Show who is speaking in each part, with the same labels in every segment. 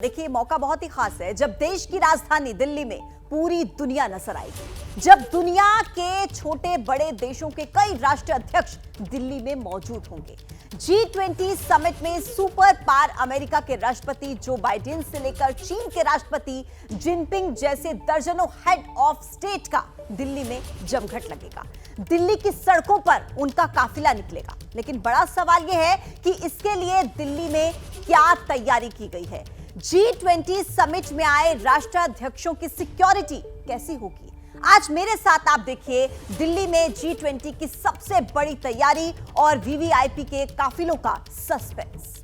Speaker 1: देखिए, मौका बहुत ही खास है जब देश की राजधानी दिल्ली में पूरी दुनिया नजर आएगी, जब दुनिया के छोटे बड़े देशों के कई राष्ट्रीय अध्यक्ष दिल्ली में मौजूद होंगे। G20 समिट में सुपर पावर अमेरिका के राष्ट्रपति जो बाइडेन से लेकर चीन के राष्ट्रपति जिनपिंग जैसे दर्जनों हेड ऑफ स्टेट का दिल्ली में जमघट लगेगा। दिल्ली की सड़कों पर उनका काफिला निकलेगा, लेकिन बड़ा सवाल यह है कि इसके लिए दिल्ली में क्या तैयारी की गई है। G20 समिट में आए राष्ट्राध्यक्षों की सिक्योरिटी कैसी होगी? आज मेरे साथ आप देखिए दिल्ली में G20 की सबसे बड़ी तैयारी और वीवीआईपी के काफिलों का सस्पेंस।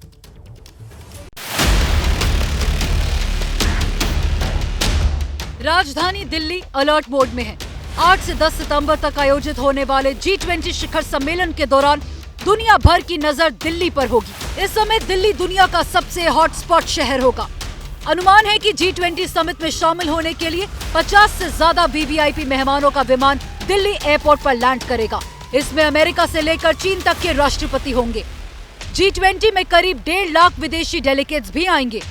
Speaker 2: राजधानी दिल्ली अलर्ट मोड में है। 8 से 10 सितंबर तक आयोजित होने वाले G20 शिखर सम्मेलन के दौरान दुनिया भर की नजर दिल्ली पर होगी। इस समय दिल्ली दुनिया का सबसे हॉटस्पॉट शहर होगा। अनुमान है कि G20 समिट में शामिल होने के लिए 50 से ज्यादा वीवीआईपी मेहमानों का विमान दिल्ली एयरपोर्ट पर लैंड करेगा। इसमें अमेरिका से लेकर चीन तक के राष्ट्रपति होंगे। G20 में करीब 1.5 लाख विदेशी डेलीगेट्स भी आएंगे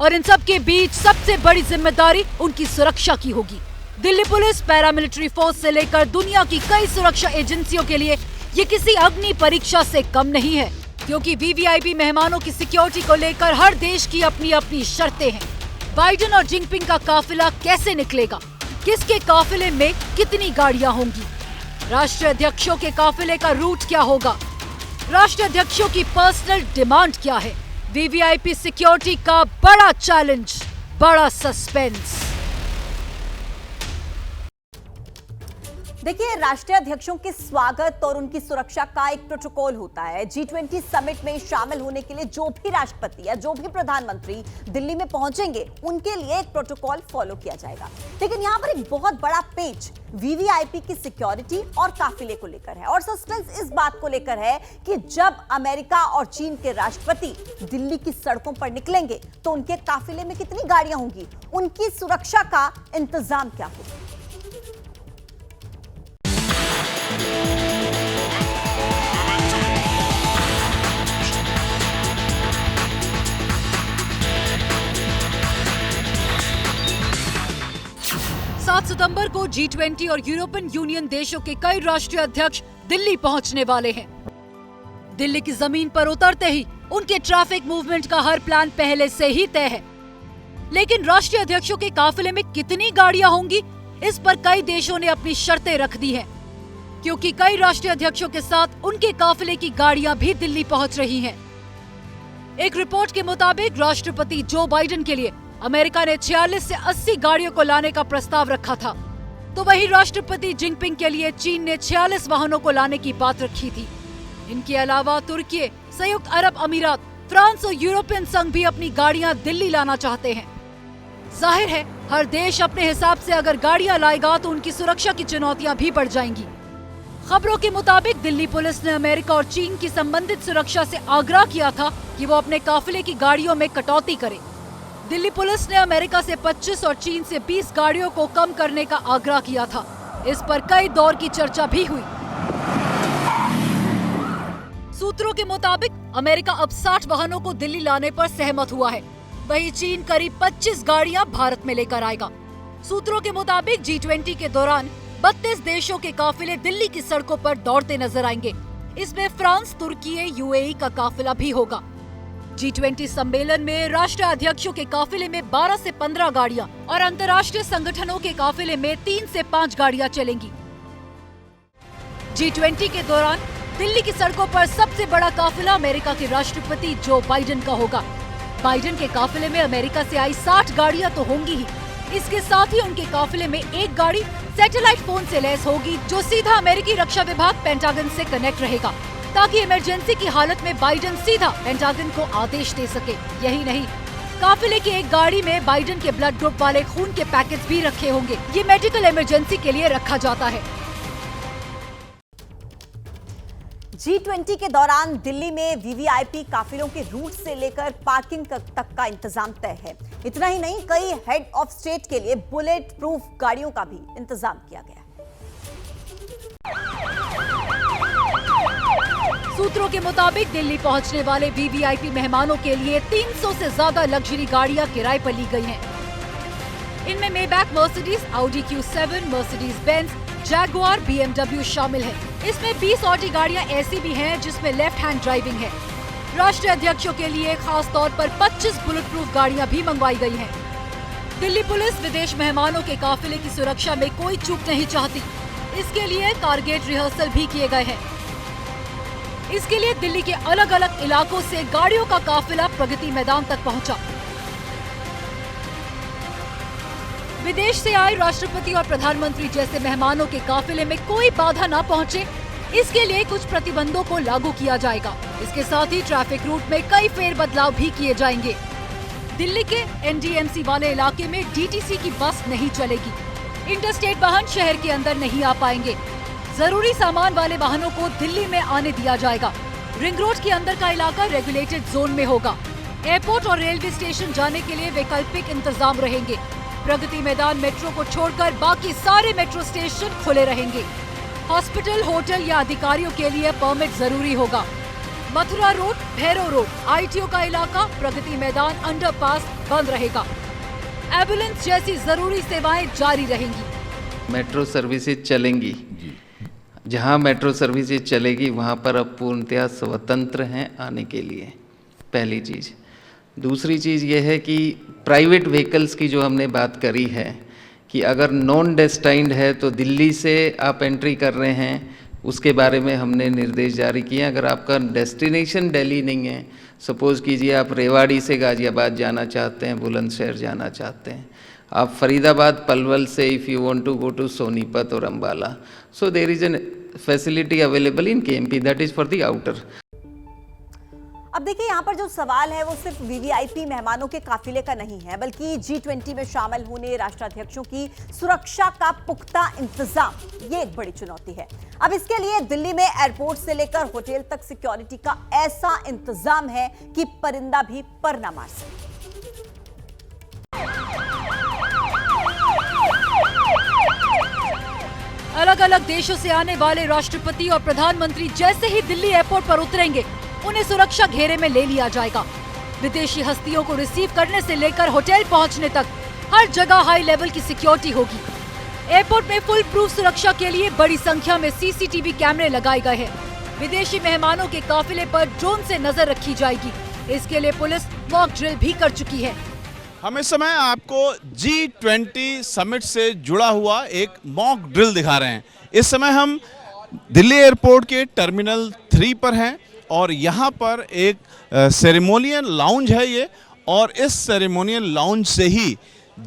Speaker 2: और इन सब के बीच सबसे बड़ी जिम्मेदारी उनकी सुरक्षा की होगी। दिल्ली पुलिस, पैरामिलिट्री फोर्स से लेकर दुनिया की कई सुरक्षा एजेंसियों के लिए ये किसी अग्नि परीक्षा से कम नहीं है, क्योंकि वीवीआईपी मेहमानों की सिक्योरिटी को लेकर हर देश की अपनी अपनी शर्तें हैं। बाइडेन और जिनपिंग का काफिला कैसे निकलेगा? किसके काफिले में कितनी गाड़ियां होंगी? राष्ट्रीय अध्यक्षों के काफिले का रूट क्या होगा? राष्ट्रीय अध्यक्षों की पर्सनल डिमांड क्या है? वीवीआईपी सिक्योरिटी का बड़ा चैलेंज, बड़ा सस्पेंस।
Speaker 1: देखिए, राष्ट्रीय अध्यक्षों के स्वागत और उनकी सुरक्षा का एक प्रोटोकॉल होता है। G20 समिट में शामिल होने के लिए जो भी राष्ट्रपति या जो भी प्रधानमंत्री दिल्ली में पहुंचेंगे, उनके लिए एक प्रोटोकॉल फॉलो किया जाएगा। लेकिन यहां पर एक बहुत बड़ा पेच वीवीआईपी की सिक्योरिटी और काफिले को लेकर है, और सस्पेंस इस बात को लेकर है कि जब अमेरिका और चीन के राष्ट्रपति दिल्ली की सड़कों पर निकलेंगे तो उनके काफिले में कितनी गाड़ियां होंगी, उनकी सुरक्षा का इंतजाम क्या होगा।
Speaker 2: 7 सितंबर को G20 और यूरोपियन यूनियन देशों के कई राष्ट्रीय अध्यक्ष दिल्ली पहुंचने वाले हैं। दिल्ली की जमीन पर उतरते ही उनके ट्रैफिक मूवमेंट का हर प्लान पहले से ही तय है, लेकिन राष्ट्रीय अध्यक्षों के काफिले में कितनी गाड़ियां होंगी, इस पर कई देशों ने अपनी शर्तें रख दी हैं, क्योंकि कई राष्ट्रीय अध्यक्षों के साथ उनके काफिले की गाड़ियां भी दिल्ली पहुंच रही हैं। एक रिपोर्ट के मुताबिक राष्ट्रपति जो बाइडेन के लिए अमेरिका ने 46 से 80 गाड़ियों को लाने का प्रस्ताव रखा था, तो वहीं राष्ट्रपति जिनपिंग के लिए चीन ने 46 वाहनों को लाने की बात रखी थी। इनके अलावा तुर्की, संयुक्त अरब अमीरात, फ्रांस और यूरोपियन संघ भी अपनी गाड़ियां दिल्ली लाना चाहते हैं। जाहिर है, हर देश अपने हिसाब से अगर गाड़ियां लाएगा तो उनकी सुरक्षा की चुनौतियां भी बढ़ जाएंगी। खबरों के मुताबिक दिल्ली पुलिस ने अमेरिका और चीन की संबंधित सुरक्षा से आग्रह किया था कि वो अपने काफिले की गाड़ियों में कटौती करे। दिल्ली पुलिस ने अमेरिका से 25 और चीन से 20 गाड़ियों को कम करने का आग्रह किया था। इस पर कई दौर की चर्चा भी हुई। सूत्रों के मुताबिक अमेरिका अब 60 वाहनों को दिल्ली लाने पर सहमत हुआ है, वहीं चीन करीब 25 गाड़ियां भारत में लेकर आएगा। सूत्रों के मुताबिक G20 के दौरान 32 देशों के काफिले दिल्ली की सड़कों पर दौड़ते नजर आएंगे। इसमें फ्रांस, तुर्की, यूएई का काफिला भी होगा। G20 सम्मेलन में राष्ट्रीय अध्यक्षों के काफिले में 12 से 15 गाड़ियां और अंतर्राष्ट्रीय संगठनों के काफिले में 3 से 5 गाड़ियां चलेंगी। G20 के दौरान दिल्ली की सड़कों पर सबसे बड़ा काफिला अमेरिका के राष्ट्रपति जो बाइडेन का होगा। बाइडेन के काफिले में अमेरिका से आई 60 गाड़ियां तो होंगी ही, इसके साथ ही उनके काफिले में एक गाड़ी सैटेलाइट फोन से लैस होगी, जो सीधा अमेरिकी रक्षा विभाग पेंटागन से कनेक्ट रहेगा, ताकि इमरजेंसी की हालत में बाइडेन सीधा पेंटागन को आदेश दे सके। यही नहीं, काफिले की एक गाड़ी में बाइडेन के ब्लड ग्रुप वाले खून के पैकेट्स भी रखे होंगे। ये मेडिकल इमरजेंसी के लिए रखा जाता है।
Speaker 1: G20 के दौरान दिल्ली में वीवीआईपी काफिलों के रूट से लेकर पार्किंग तक का इंतजाम तय है। इतना ही नहीं, कई हेड ऑफ स्टेट के लिए बुलेट प्रूफ गाड़ियों का भी इंतजाम किया गया है।
Speaker 2: सूत्रों के मुताबिक दिल्ली पहुंचने वाले वीवीआईपी मेहमानों के लिए 300 से ज्यादा लग्जरी गाड़ियां किराए पर ली गई हैं। इनमें Maybach, Mercedes, Audi Q7, Mercedes Benz, Jaguar, BMW शामिल है। इसमें 20 ऑडी गाड़ियां ऐसी भी हैं जिसमें लेफ्ट हैंड ड्राइविंग है। राष्ट्रीय अध्यक्षों के लिए खास तौर पर 25 बुलेट प्रूफ गाड़ियां भी मंगवाई गई हैं। दिल्ली पुलिस विदेश मेहमानों के काफिले की सुरक्षा में कोई चूक नहीं चाहती। इसके लिए टारगेट रिहर्सल भी किए गए हैं। इसके लिए दिल्ली के अलग अलग इलाकों से गाड़ियों का काफिला प्रगति मैदान तक पहुंचा। विदेश से आए राष्ट्रपति और प्रधानमंत्री जैसे मेहमानों के काफिले में कोई बाधा न पहुंचे, इसके लिए कुछ प्रतिबंधों को लागू किया जाएगा। इसके साथ ही ट्रैफिक रूट में कई फेरबदलाव भी किए जाएंगे। दिल्ली के NDMC वाले इलाके में DTC की बस नहीं चलेगी। इंटरस्टेट वाहन शहर के अंदर नहीं आ पाएंगे। जरूरी सामान वाले वाहनों को दिल्ली में आने दिया जाएगा। रिंग रोड के अंदर का इलाका रेगुलेटेड जोन में होगा। एयरपोर्ट और रेलवे स्टेशन जाने के लिए वैकल्पिक इंतजाम रहेंगे। प्रगति मैदान मेट्रो को छोड़कर बाकी सारे मेट्रो स्टेशन खुले रहेंगे। हॉस्पिटल, होटल या अधिकारियों के लिए परमिट जरूरी होगा। Mathura road, Bhairav road, ITO का इलाका, प्रगति मैदान, अंडरपास बंद रहेगा। एम्बुलेंस जैसी जरूरी सेवाएं जारी रहेंगी।
Speaker 3: मेट्रो सर्विसेज चलेंगी। जहां मेट्रो सर्विसेज चलेगी वहां पर अब पूर्णतया स्वतंत्र हैं आने के लिए, पहली चीज़। दूसरी चीज़ ये है कि प्राइवेट व्हीकल्स की जो हमने बात करी है कि अगर नॉन डेस्टाइंड है तो दिल्ली से आप एंट्री कर रहे हैं, उसके बारे में हमने निर्देश जारी किए हैं। अगर आपका डेस्टिनेशन दिल्ली नहीं है, सपोज़ कीजिए आप रेवाड़ी से गाज़ियाबाद जाना चाहते हैं, बुलंदशहर जाना चाहते हैं, आप फरीदाबाद पलवल से if you want to go to Sonipat और Ambala, so there is an facility available in KMP, that is for the outer.
Speaker 1: अब देखिए, यहाँ पर जो सवाल है वो सिर्फ वीवीआईपी मेहमानों के काफिले का नहीं है, बल्कि G20 में शामिल होने राष्ट्राध्यक्षों की सुरक्षा का पुख्ता इंतजाम, ये एक बड़ी चुनौती है। अब इसके लिए दिल्ली में एयरपोर्ट से लेकर होटल तक सिक्योरिटी का ऐसा इंतजाम है कि परिंदा भी पर न मार सके।
Speaker 2: अलग अलग देशों से आने वाले राष्ट्रपति और प्रधानमंत्री जैसे ही दिल्ली एयरपोर्ट पर उतरेंगे, उन्हें सुरक्षा घेरे में ले लिया जाएगा। विदेशी हस्तियों को रिसीव करने से लेकर होटल पहुंचने तक हर जगह हाई लेवल की सिक्योरिटी होगी। एयरपोर्ट में फुल प्रूफ सुरक्षा के लिए बड़ी संख्या में CCTV कैमरे लगाए गए हैं। विदेशी मेहमानों के काफिले पर ड्रोन से नजर रखी जाएगी। इसके लिए पुलिस मॉक ड्रिल भी कर चुकी है।
Speaker 4: हम इस समय आपको G20 समिट से जुड़ा हुआ एक मॉक ड्रिल दिखा रहे हैं। इस समय हम दिल्ली एयरपोर्ट के टर्मिनल 3 पर हैं और यहाँ पर एक सेरेमोनियल लाउंज है ये, और इस सेरेमोनियल लाउंज से ही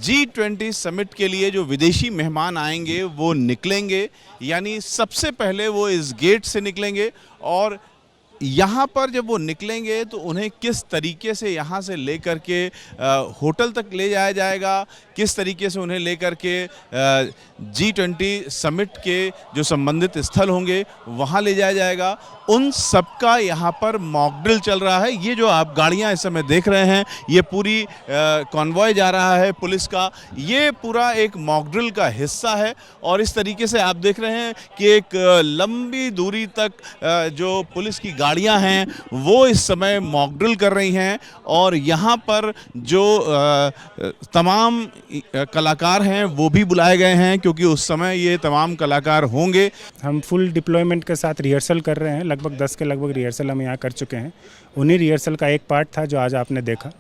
Speaker 4: G20 समिट के लिए जो विदेशी मेहमान आएंगे वो निकलेंगे। यानी सबसे पहले वो इस गेट से निकलेंगे और यहाँ पर जब वो निकलेंगे तो उन्हें किस तरीके से यहाँ से लेकर के होटल तक ले जाया जाएगा, किस तरीके से उन्हें लेकर के G20 समिट के जो संबंधित स्थल होंगे वहाँ ले जाया जाएगा, उन सब का यहाँ पर मॉक ड्रिल चल रहा है। ये जो आप गाड़ियाँ इस समय देख रहे हैं, ये पूरी कॉन्वॉय जा रहा है पुलिस का, ये पूरा एक मॉक ड्रिल का हिस्सा है। और इस तरीके से आप देख रहे हैं कि एक लंबी दूरी तक जो पुलिस की गाड़ियाँ हैं वो इस समय मॉक ड्रिल कर रही हैं। और यहाँ पर जो तमाम कलाकार हैं वो भी बुलाए गए हैं, क्योंकि उस समय ये तमाम कलाकार होंगे।
Speaker 5: हम फुल डिप्लॉयमेंट के साथ रिहर्सल कर रहे हैं। लगभग 10 के लगभग रिहर्सल हम यहाँ कर चुके हैं। उन्हीं रिहर्सल का एक पार्ट था जो आज आपने देखा।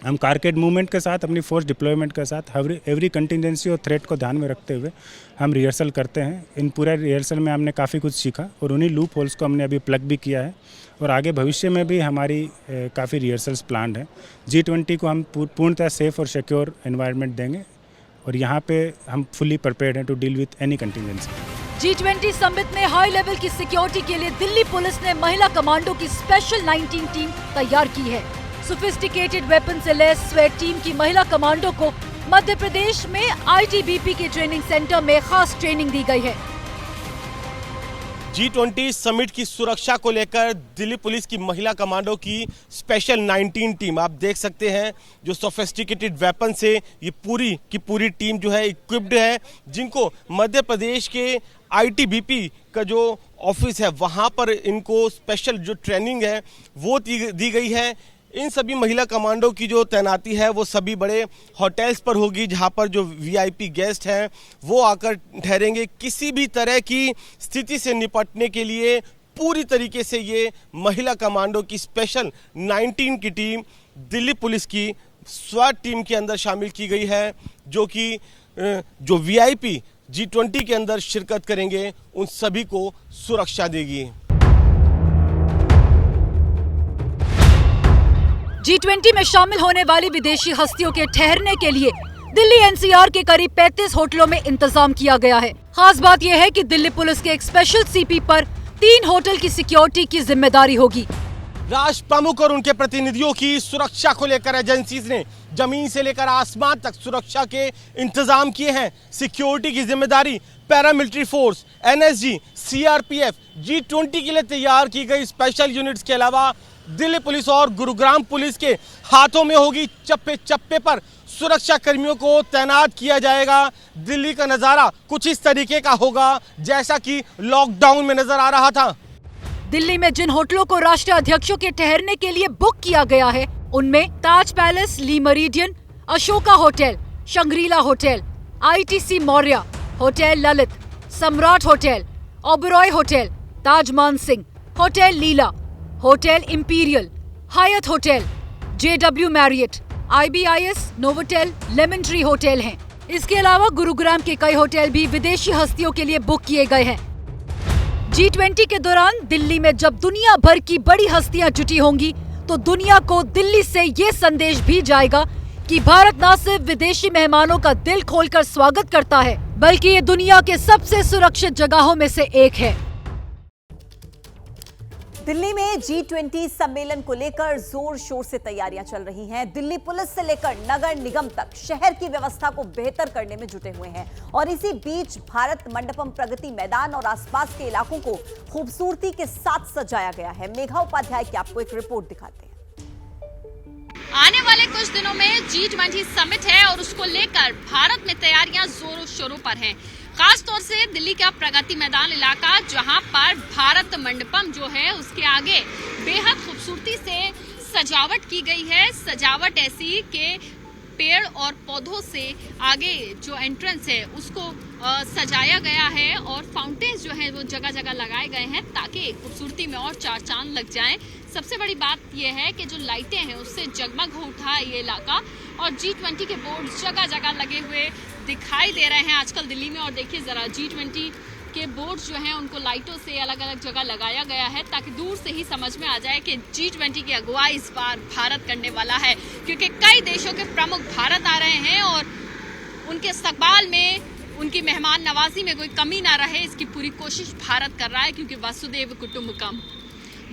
Speaker 5: हम कारकेड मूवमेंट के साथ, अपनी फोर्स डिप्लॉयमेंट के साथ एवरी कंटिजेंसी और थ्रेट को ध्यान में रखते हुए हम रिहर्सल करते हैं। इन पूरे रिहर्सल में हमने काफ़ी कुछ सीखा और उन्हीं लूप होल्स को हमने अभी प्लग भी किया है और आगे भविष्य में भी हमारी काफ़ी रिहर्सल्स प्लान्ड है। G20 को हम पूर्णतः सेफ और सिक्योर एनवायरनमेंट देंगे और यहाँ पे हम फुली प्रिपेयर्ड हैं to deal with any contingency.
Speaker 2: G20 summit में हाई लेवल की सिक्योरिटी के लिए दिल्ली पुलिस ने महिला कमांडो की स्पेशल 19 टीम तैयार की है। सोफिस्टिकेटेड वेपन से लैस स्वेट टीम की महिला कमांडो को मध्य प्रदेश में ITBP के ट्रेनिंग सेंटर में खास ट्रेनिंग दी गई है।
Speaker 6: G20 समिट की सुरक्षा को लेकर दिल्ली पुलिस की महिला कमांडो की स्पेशल 19 टीम आप देख सकते हैं, जो सोफिस्टिकेटेड वेपन से ये पूरी की पूरी टीम जो है इक्विप्ड है, जिनको मध्य प्रदेश के ITBP का जो ऑफिस है वहाँ पर इनको स्पेशल जो ट्रेनिंग है वो दी गई है। इन सभी महिला कमांडो की जो तैनाती है वो सभी बड़े होटल्स पर होगी, जहां पर जो VIP गेस्ट हैं वो आकर ठहरेंगे। किसी भी तरह की स्थिति से निपटने के लिए पूरी तरीके से ये महिला कमांडो की स्पेशल 19 की टीम दिल्ली पुलिस की स्वाट टीम के अंदर शामिल की गई है, जो कि जो VIP G20 के अंदर शिरकत करेंगे उन सभी को सुरक्षा देगी।
Speaker 2: G20 में शामिल होने वाली विदेशी हस्तियों के ठहरने के लिए दिल्ली NCR के करीब 35 होटलों में इंतजाम किया गया है। खास बात यह है कि दिल्ली पुलिस के एक स्पेशल CP पर 3 होटल की सिक्योरिटी की जिम्मेदारी होगी।
Speaker 6: राष्ट्र प्रमुख और उनके प्रतिनिधियों की सुरक्षा को लेकर एजेंसीज ने जमीन से लेकर आसमान तक सुरक्षा के इंतजाम किए हैं। सिक्योरिटी की जिम्मेदारी paramilitary force, NSG, CRPF, G20 के लिए तैयार की गई स्पेशल यूनिट्स के अलावा दिल्ली पुलिस और गुरुग्राम पुलिस के हाथों में होगी। चप्पे चप्पे पर सुरक्षा कर्मियों को तैनात किया जाएगा। दिल्ली का नजारा कुछ इस तरीके का होगा जैसा कि लॉकडाउन में नजर आ रहा था।
Speaker 2: दिल्ली में जिन होटलों को राष्ट्रीय अध्यक्षों के ठहरने के लिए बुक किया गया है उनमें Taj Palace, Le Meridien, Ashoka hotel, Shangri-La hotel, ITC Maurya, hotel Lalit, Samrat hotel, Oberoi hotel, Taj Mansingh, hotel Leela, hotel Imperial, Hyatt hotel, JW Marriott, IBIS, Novotel, Lemon Tree hotel हैं। इसके अलावा गुरुग्राम के कई होटल भी विदेशी हस्तियों के लिए बुक किए गए हैं। G20 के दौरान दिल्ली में जब दुनिया भर की बड़ी हस्तियां जुटी होंगी तो दुनिया को दिल्ली से ये संदेश भी जाएगा कि भारत न सिर्फ विदेशी मेहमानों का दिल खोलकर स्वागत करता है, बल्कि ये दुनिया के सबसे सुरक्षित जगहों में से एक है।
Speaker 1: दिल्ली में G20 सम्मेलन को लेकर जोर शोर से तैयारियां चल रही हैं। दिल्ली पुलिस से लेकर नगर निगम तक शहर की व्यवस्था को बेहतर करने में जुटे हुए हैं और इसी बीच भारत मंडपम, प्रगति मैदान और आसपास के इलाकों को खूबसूरती के साथ सजाया गया है। मेघा उपाध्याय की आपको एक रिपोर्ट दिखाते हैं।
Speaker 7: आने वाले कुछ दिनों में G20 समिट है और उसको लेकर भारत में तैयारियां जोरों शोरों पर हैं। खास तौर से दिल्ली का प्रगति मैदान इलाका, जहां पर भारत मंडपम जो है उसके आगे बेहद खूबसूरती से सजावट की गई है। सजावट ऐसी कि पेड़ और पौधों से आगे जो एंट्रेंस है उसको सजाया गया है और फाउंटेन्स जो है वो जगह जगह लगाए गए हैं ताकि खूबसूरती में और चार चांद लग जाएं। सबसे बड़ी बात यह है कि जो लाइटें हैं उससे जगमग हो उठा ये इलाका और G20 के बोर्ड जगह जगह लगे हुए दिखाई दे रहे हैं आजकल दिल्ली में। और देखिए जरा, G20 के बोर्ड जो हैं उनको लाइटों से अलग अलग जगह लगाया गया है ताकि दूर से ही समझ में आ जाए कि G20 की अगुवाई इस बार भारत करने वाला है, क्योंकि कई देशों के प्रमुख भारत आ रहे हैं और उनके इस्तकबाल में, उनकी मेहमान नवाजी में कोई कमी ना रहे, इसकी पूरी कोशिश भारत कर रहा है। क्योंकि वसुदेव कुटुंबकम,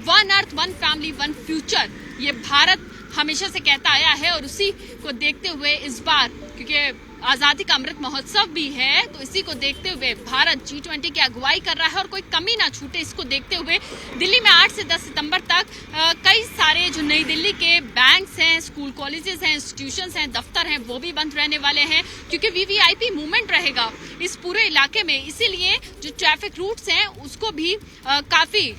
Speaker 7: one earth, one family, one future, ये भारत हमेशा से कहता आया है और उसी को देखते हुए इस बार, क्योंकि आजादी का अमृत महोत्सव भी है, तो इसी को देखते हुए भारत G20 की अगुवाई कर रहा है और कोई कमी ना छूटे, इसको देखते हुए दिल्ली में 8 से 10 सितंबर तक कई सारे जो नई दिल्ली के बैंक्स हैं, स्कूल कॉलेजेस हैं, इंस्टीट्यूशंस हैं, दफ्तर हैं, वो भी बंद रहने वाले हैं क्योंकि VVIP मूवमेंट रहेगा इस पूरे इलाके में। इसीलिए जो ट्रैफिक रूट्स हैं उसको भी काफी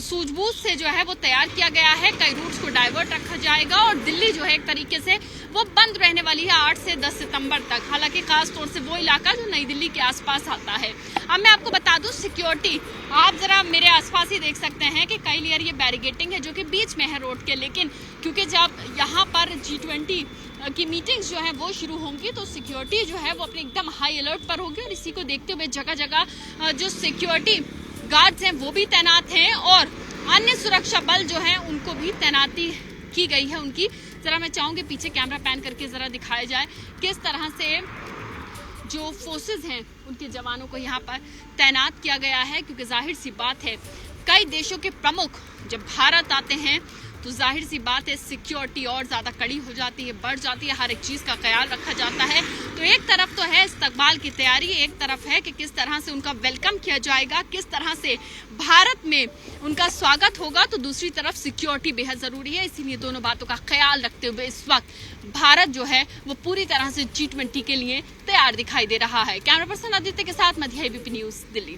Speaker 7: सूझबूझ से जो है वो तैयार किया गया है। कई रूट्स को डाइवर्ट रखा जाएगा और दिल्ली जो है एक तरीके से वो बंद रहने वाली है 8 से 10 सितंबर तक। हालांकि खास तौर से वो इलाका जो नई दिल्ली के आसपास आता है। अब मैं आपको बता दूं, सिक्योरिटी आप जरा मेरे आसपास ही देख सकते हैं कि कई लेयर ये बैरिगेटिंग है जो कि बीच में है रोड के, लेकिन क्योंकि जब यहाँ पर G20 की मीटिंग्स जो है वो शुरू होंगी तो सिक्योरिटी जो है वो अपने एकदम हाई अलर्ट पर होगी और इसी को देखते हुए जगह जगह जो सिक्योरिटी गार्ड्स हैं वो भी तैनात हैं और अन्य सुरक्षा बल जो हैं उनको भी तैनाती की गई है उनकी। जरा मैं चाहूँगी पीछे कैमरा पैन करके जरा दिखाया जाए किस तरह से जो फोर्सेस हैं उनके जवानों को यहाँ पर तैनात किया गया है, क्योंकि जाहिर सी बात है कई देशों के प्रमुख जब भारत आते हैं तो जाहिर सी बात है सिक्योरिटी और ज़्यादा कड़ी हो जाती है, बढ़ जाती है, हर एक चीज़ का ख्याल रखा जाता है। तो एक तरफ तो है इस्तकबाल की तैयारी, एक तरफ है कि किस तरह से उनका वेलकम किया जाएगा, किस तरह से भारत में उनका स्वागत होगा, तो दूसरी तरफ सिक्योरिटी बेहद ज़रूरी है। इसीलिए दोनों बातों का ख्याल रखते हुए इस वक्त भारत जो है वो पूरी तरह से G20 के लिए तैयार दिखाई दे रहा है। कैमरा पर्सन आदित्य के साथ मध्य ABP न्यूज़ दिल्ली।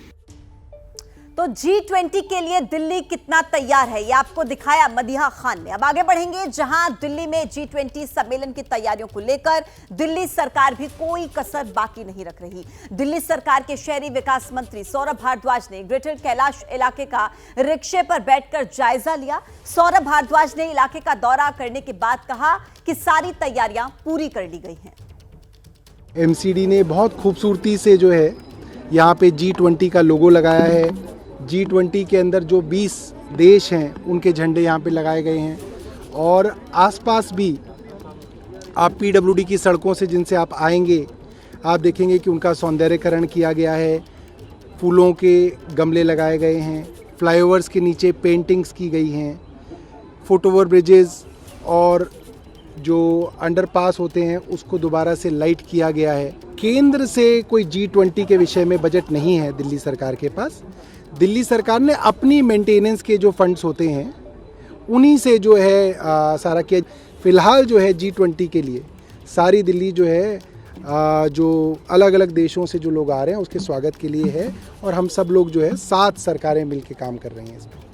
Speaker 1: तो G20 के लिए दिल्ली कितना तैयार है, ये आपको दिखाया मदीहा खान ने। अब आगे बढ़ेंगे, जहां दिल्ली में G20 सम्मेलन की तैयारियों को लेकर दिल्ली सरकार भी कोई कसर बाकी नहीं रख रही। दिल्ली सरकार के शहरी विकास मंत्री सौरभ भारद्वाज ने ग्रेटर कैलाश इलाके का रिक्शे पर बैठकर जायजा लिया। सौरभ भारद्वाज ने इलाके का दौरा करने के बाद कहा कि सारी तैयारियां पूरी कर ली गई हैं।
Speaker 8: MCD ने बहुत खूबसूरती से जो है यहाँ पे G20 का लोगो लगाया है। G20 के अंदर जो 20 देश हैं उनके झंडे यहाँ पे लगाए गए हैं, और आसपास भी आप PWD की सड़कों से जिनसे आप आएंगे आप देखेंगे कि उनका सौंदर्यकरण किया गया है, फूलों के गमले लगाए गए हैं, फ्लाईओवर्स के नीचे पेंटिंग्स की गई हैं, फुटओवर ब्रिजेस और जो अंडरपास होते हैं उसको दोबारा से लाइट किया गया है। केंद्र से कोई G20 के विषय में बजट नहीं है दिल्ली सरकार के पास। दिल्ली सरकार ने अपनी मेंटेनेंस के जो फंड्स होते हैं उन्हीं से जो है सारा किया। फिलहाल जो है G20 के लिए सारी दिल्ली जो है जो अलग अलग देशों से जो लोग आ रहे हैं उसके स्वागत के लिए है, और हम सब लोग जो है साथ सरकारें मिलकर काम कर रही हैं इसमें।